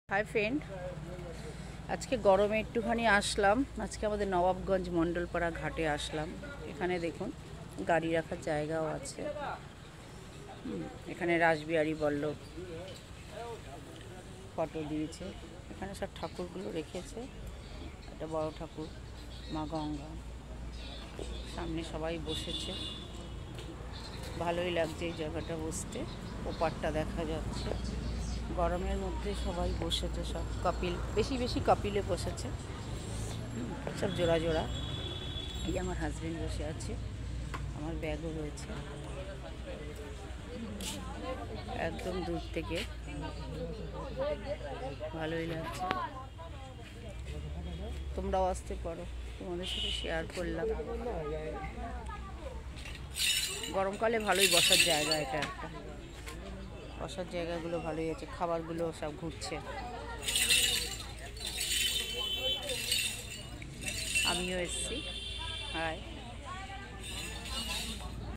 Hi friend, আজকে গরমে একটুখানি আসলাম। আজকে আমাদের নবাবগঞ্জ মণ্ডলপাড়া ঘাটে আসলাম। এখানে দেখুন গাড়ি রাখার জায়গাও আছে। এখানে রাসবিহারী বল্লভ ফটো দিয়েছে। এখানে সব ঠাকুরগুলো রেখেছে। একটা বড় ঠাকুর মা গঙ্গা, সামনে সবাই বসেছে। ভালোই লাগছে এই জায়গাটা বসতে। ওপারটা দেখা যাচ্ছে। গরমের মধ্যে সবাই বসেছে, সব কাপিল, বেশি বেশি কাপিলে বসেছে, সব জোড়া জোড়া। এই আমার হাজবেন্ড বসে আছে, আমার ব্যাগও রয়েছে। একদম দূর থেকে ভালোই লাগছে। তোমরাও আসতে পারো, তোমাদের সাথে শেয়ার করলাম। গরমকালে ভালোই বসার জায়গা, এটা একটা বসার জায়গাগুলো ভালোই আছে। খাবারগুলো সব ঘুরছে। আমিও এসেছি। হাই।